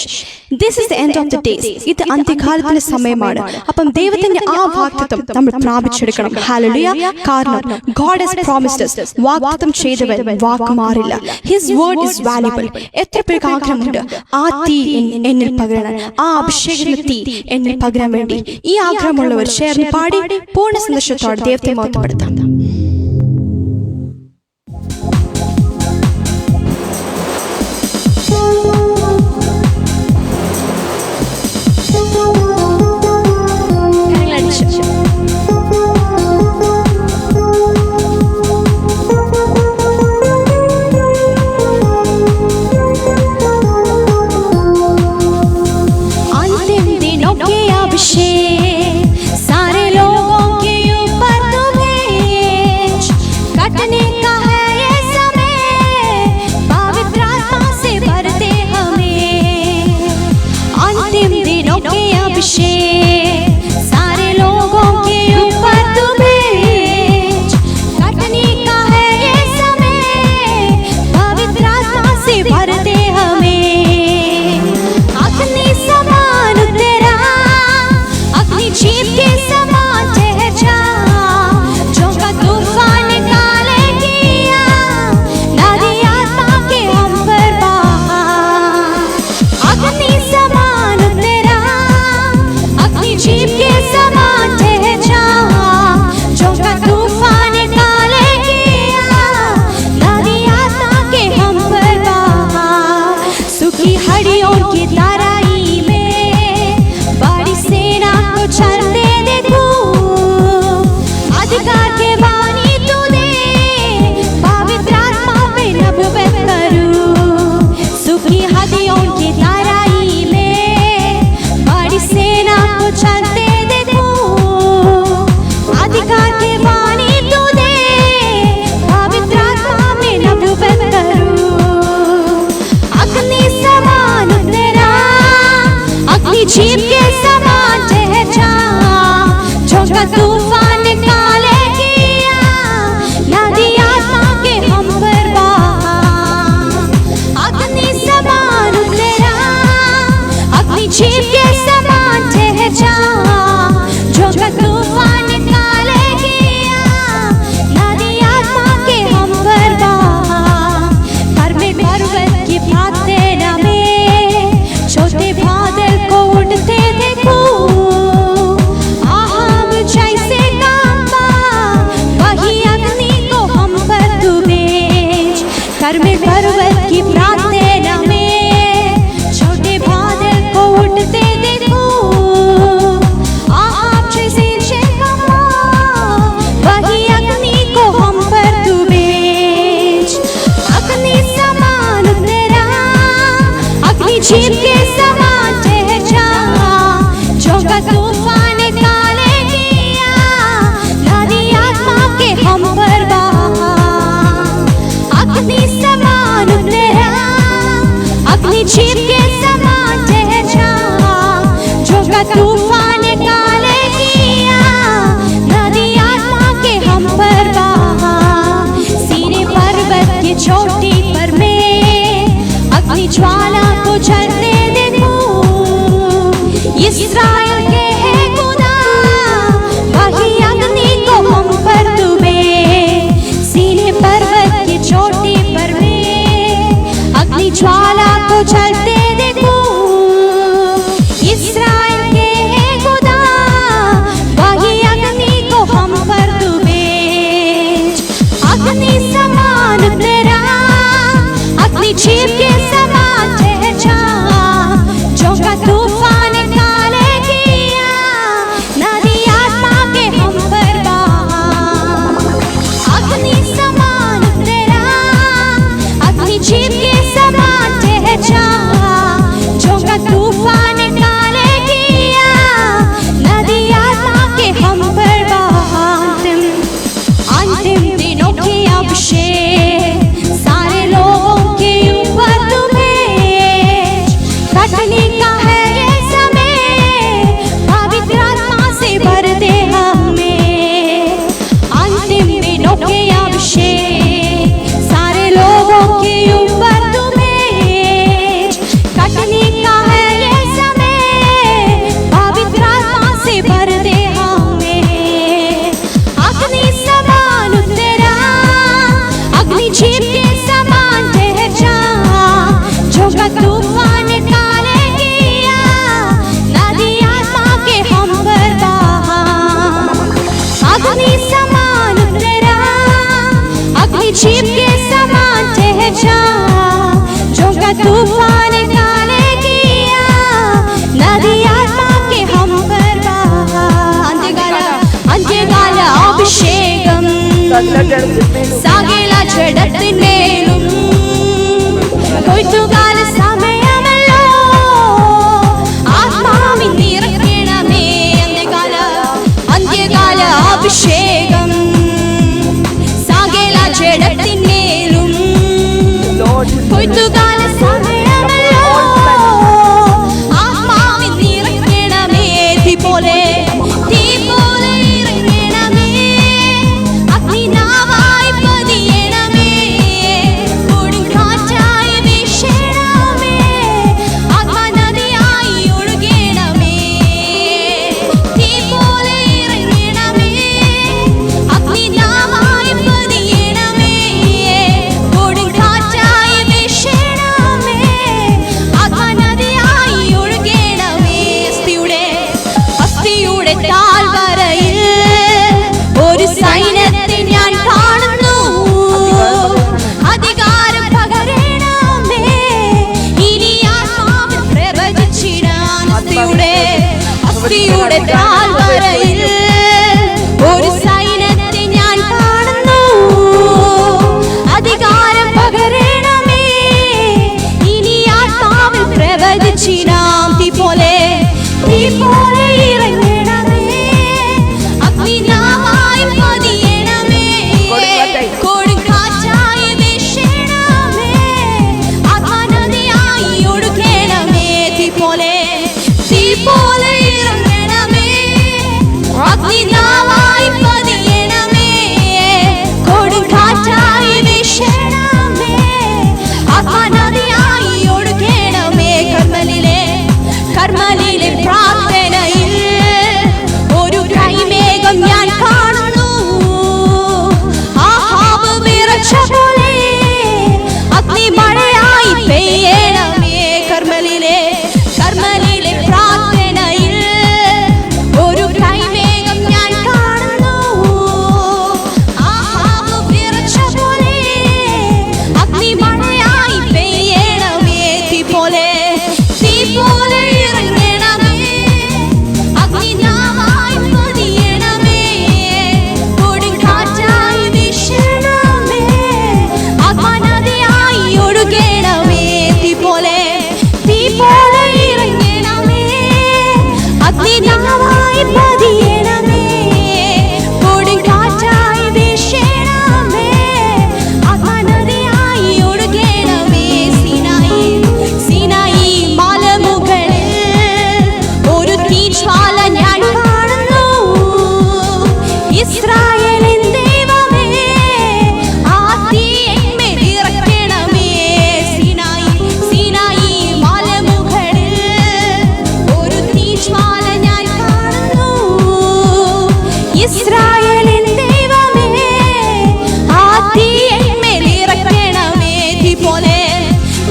This is the end of the days. Idu antyakalathinte samayamanu. Appam devathinte aa vaagdatham nammal praapichedukkanam. Hallelujah. Karanam God has promised us. Vaagdatham cheyidavan vaakku maarilla. His word is valuable. Etra perku agrahamundu aa thee ennil pagaran, aa abhishekana thee ennil pagaran vendi ee agrahamallavar ചേർന്ന് പാടി പൂർണ്ണ സന്തോഷത്തോടെ ദൈവത്തെ മഹത്വപ്പെടുത്താം. Jeep के समान ठहरा झोंका तूफान काले किया, नदी आत्मा के हम पर बहा। अग्नि समान उतरा, अग्नि जीप के समान ठहरा झोंका तूफान काले किया, नदी आत्मा के हम पर बहा। कर्मे पर्वत की प्रार्थना में छोटे बादल को उड़ते देखो, आहब जैसे कांपा वही अग्नि को हम पर तू भेज। कर्मे पर्वत की प्रार्थना में छोटे बादल को उड़ते देखो, आहब जैसे कांपा वही अग्नि को हम पर तू भेज। अग्नि समान उतरा, अग्नि जीप के समान ठहरा झोंका तूफान काले किया, नदी आत्मा के हम पर बहा। अग्नि समान उतरा, अग्नि जीप के समान ठहरा झोंका तूफान काले किया, नदी आत्मा के हम पर बहा। सीने पर्वत की चोटी पर मैं अग्नि ज्वाला को जलते देखो, इस्राएल के है खुदा, वही अग्नि को हम पर तू भेज। सीने पर्वत की चोटी पर में अग्नि ज्वाला को जलते देखो। इस्राएल के है खुदा, वही अग्नि को हम पर तू भेज। अग्नि समान तेरा, अग्नि जीव के समान ठहरा, जो का तूफान काले किया, नदी आत्मा के हम पर बहा। अग्नि समान तेरा, अग्नि जीव के समान ठहरा, जो का तूफान काले किया, नदी आत्मा के हम पर बहा। अंतिम दिनों के अभिषेक सारे लोगों के ऊपर तू भेज। कटने का है ये समय, पवित्र आत्मा से भर दे हमें। अंतिम दिनों के अभिषेक सारे लोगों के ऊपर तू भेज। कटने का है ये समय, पवित्र आत्मा से भर दे हमें। अग्नि समान तेरा, अग्नि जीव के समान ठहरा, जो का तूफान काले किया, नदी आत्मा के हम पर बहा। अग्नि समान तेरा, अग्नि जीव के समान ठहरा, जो का तूफान काले किया, नदी आत्मा के हम पर बहा। अंत्यकाल अभिषेकम സാകേല ജഡത്തിന്മേലും കൊയ്ത്തുകാല സമയമല്ലോ, ആത്മാവിൻ നിറയ്ക്കണമേ. അന്ത്യകാല അഭിഷേകം സാകേല ജഡത്തിന്മേലും കൊയ്ത്തുകാല സമയമല്ലോ, ആത്മാവിൻ നിറയ്ക്കണമേ. തീ പോലെ ഇറങ്ങണമേ, അഗ്നിനാവായി പതിയണമേ, കൊടുങ്കാറ്റായി വീശണമേ, ആത്മനദിയായി ഒഴുകണമേ. തീ പോലെ ഇറങ്ങണമേ, അഗ്നിനാവായി പതിയണമേ, കൊടുങ്കാറ്റായി വീശണമേ, ആത്മനദിയായി ഒഴുകണമേ. അസ്ഥിയുടെ താഴ്വരയിൽ ഒരു സൈന്യത്തെ ഞാൻ കാണുന്നു. അധികാരം പകരണമേ, ഇനി ആത്മാവിൽ പ്രവചിച്ചിടാൻ. അസ്ഥിയുടെ താഴ്വരയിൽ ഒരു സൈന്യത്തെ ഞാൻ കാണുന്നു. അധികാരം പകരണമേ, ഇനി ആത്മാവിൽ പ്രവചിച്ചിടാം. തീ പോലെ ഇറങ്ങണമേ, അഗ്നിനാവായി പതിയണമേ, കൊടുങ്കാറ്റായി വീശണമേ, ആത്മനദിയായി ഒഴുകണമേ. തീ പോലെ ഇറങ്ങണമേ,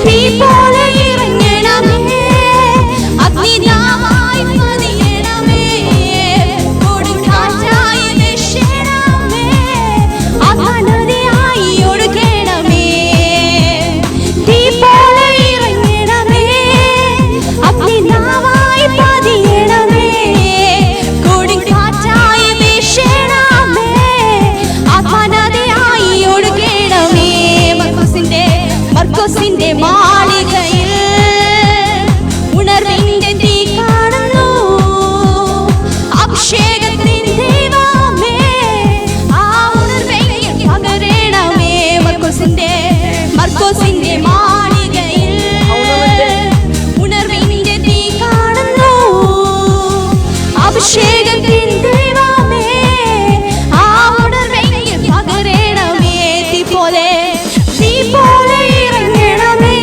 തീ പോലെ ഇറങ്ങണമേ, അഗ്നിനാവായി പതിയണമേ, കൊടുങ്കാറ്റായി വീശണമേ, ആത്മനദിയായി ഒഴുകണമേ. തീ പോലെ ഇറങ്ങണമേ, അഗ്നിനാവായി പതിയണമേ, കൊടുങ്കാറ്റായി വീശണമേ, ആത്മനദിയായി ഒഴുകണമേ. മർക്കോസിന്റെ മാളികയിൽ ഉണർവിന്റെ തീ കാണുന്നു, അഭിഷേകത്തിൻ ദൈവമേ, ആ ഉണർവെങ്കിൽ പകരണമേ. മർക്കോസിന്റെ മാളികയിൽ ഉണർവിന്റെ തീ കാണുന്നു, അഭിഷേകത്തിൻ ദൈവമേ, ആ ഉണർവെങ്കിൽ പകരണമേ. തീ പോലെ ഇറങ്ങണമേ,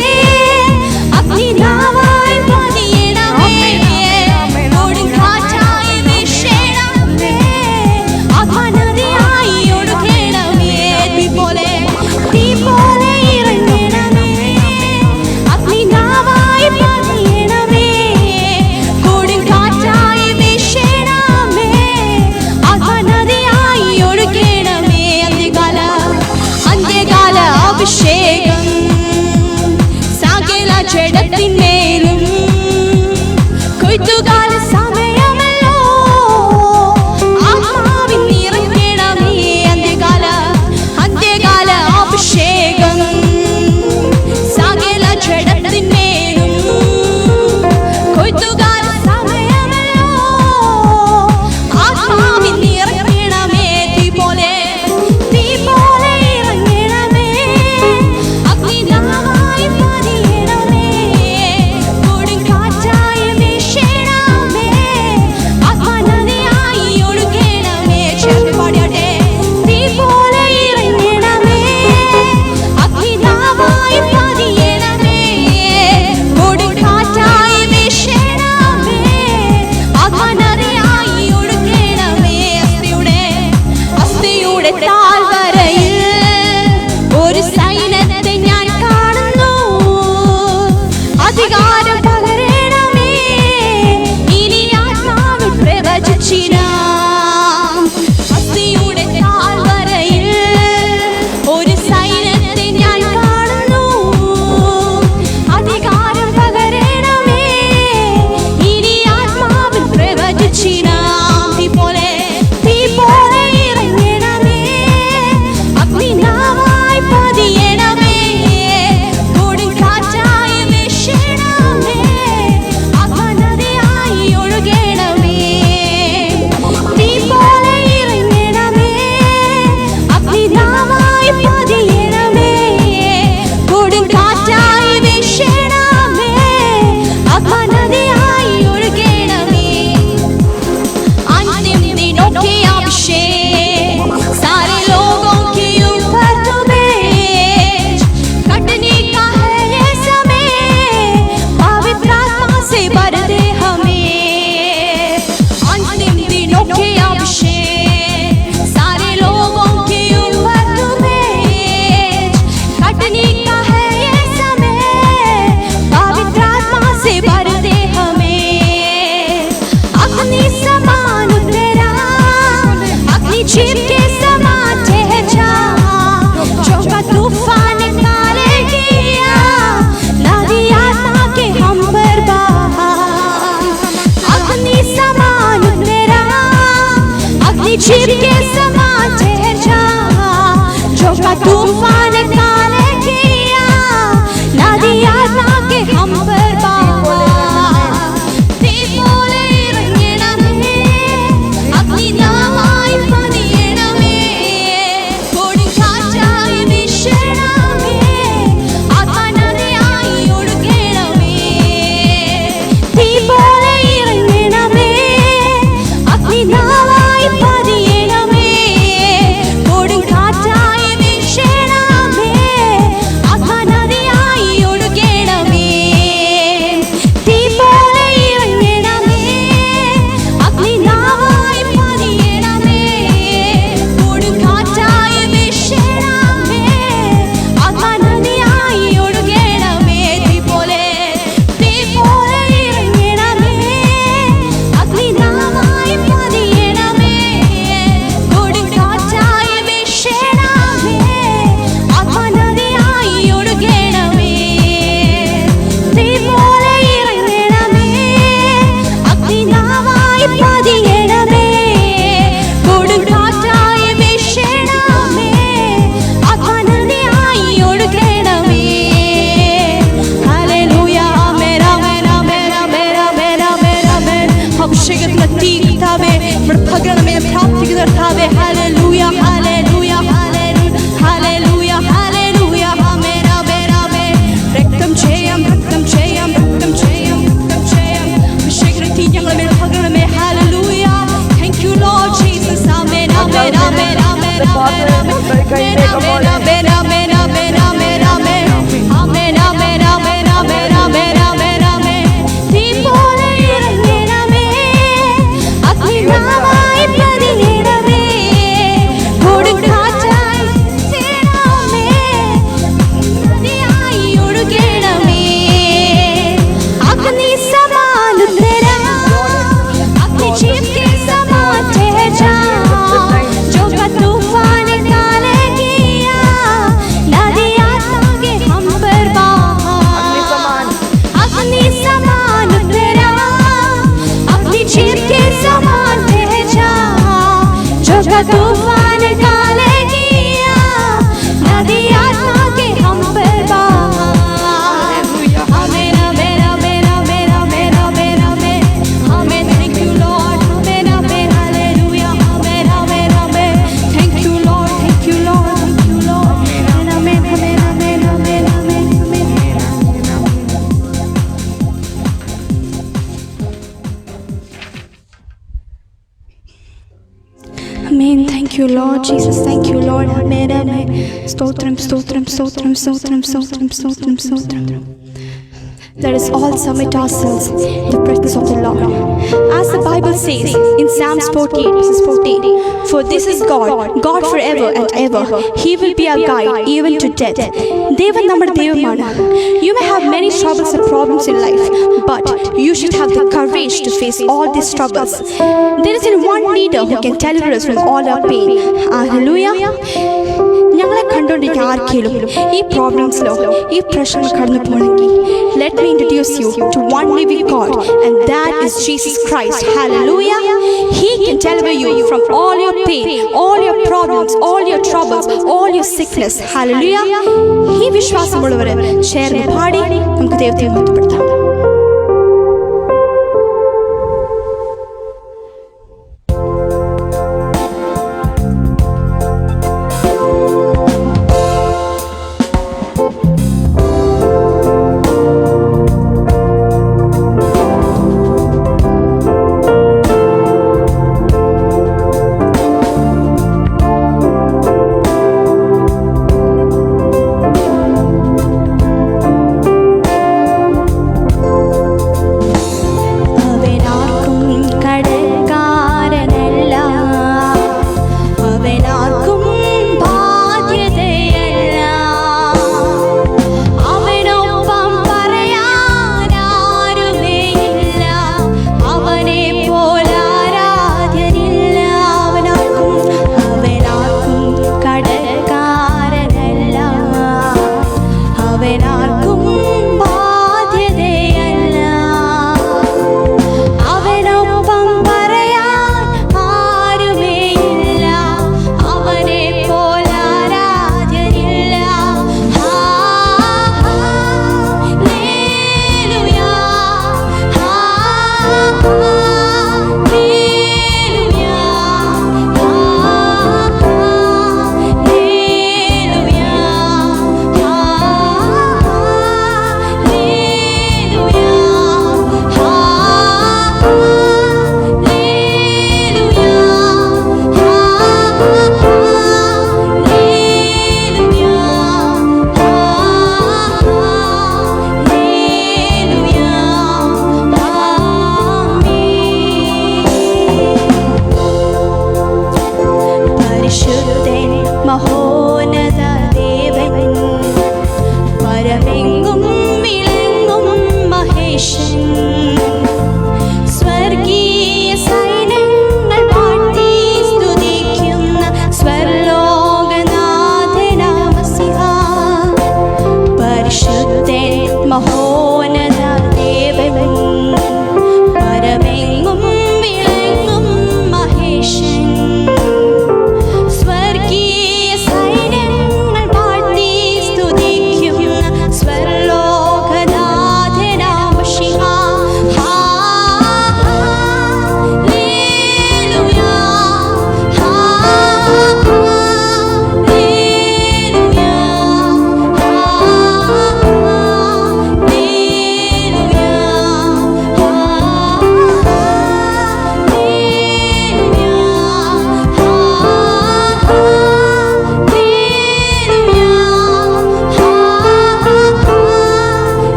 Jesus. Thank you, Lord. Amen, amen. Stotram, stotram, stotram, stotram, stotram, stotram, stotram. Let us all submit ourselves in the presence of the Lord. As the Bible says in Psalms 48, verses 14, for this is God, God forever and ever. He will be our guide even to death. Devan nammude devamana. You may have many troubles and problems in life, but you should have the courage to face all these troubles. There isn't one leader who can deliver us from all our pain. Hallelujah. ഞങ്ങളെ കണ്ടുകൊണ്ടിരിക്കുന്ന ആർക്കെങ്കിലും ഈ പ്രോബ്ലംസിലോ ഈ പ്രശ്നങ്ങൾ കടന്നു പോകണമെങ്കിൽ let me introduce you to one living God, and that is Jesus Christ. Hallelujah. He can deliver you from all your pain, all your problems, all your troubles, all your sickness. Hallelujah. ഈ വിശ്വാസമുള്ളവരെ ചേർന്ന് പാടി നമുക്ക് ദൈവത്തെ മഹത്വപ്പെടുത്താം.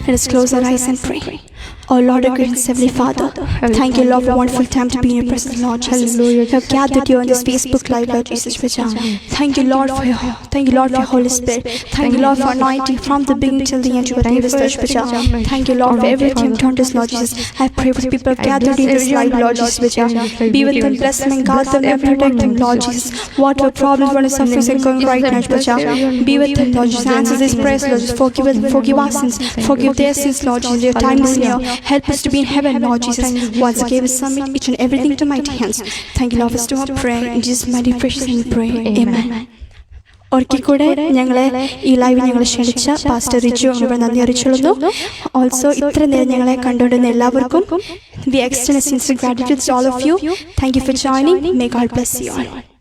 Let us close our eyes and pray. Oh Lord, our great and Heavenly Father, thank you, Lord, for a wonderful time to be in your presence, Lord Jesus. We have gathered here on this Facebook Live, Lord Jesus. Thank you, Lord, for your Holy Spirit. Thank you, Lord, for anointing from the beginning till the end. Thank you, Lord, for everything you've done to us, Lord Jesus. I pray for people gathered in this live, Lord Jesus. Be with them, bless them, and guard them, and protect them, Lord Jesus. Whatever problems, what is suffering, are going right now, be with them, Lord Jesus. Answer these prayers, Lord Jesus. Forgive our sins, forgive their sins, Lord Jesus. Your time is near. Help us to be in heaven, Lord Jesus. Once again, we submit each and everything to mighty hands. Thank you, Lord, for us to our prayer. In Jesus' mighty precious name we pray. Amen. ഒരിക്കൽ കൂടെ ഞങ്ങളെ ഈ ലൈവിൽ ഞങ്ങൾ ക്ഷണിച്ച pastor Riju ഞങ്ങൾ നന്ദി അറിയിച്ചുകൊള്ളുന്നു. Also ഇത്ര നേരം ഞങ്ങളെ കണ്ടുകൊണ്ടിരുന്ന എല്ലാവർക്കും we extend a sincere gratitude to all of you. Thank you for joining. May God bless you all.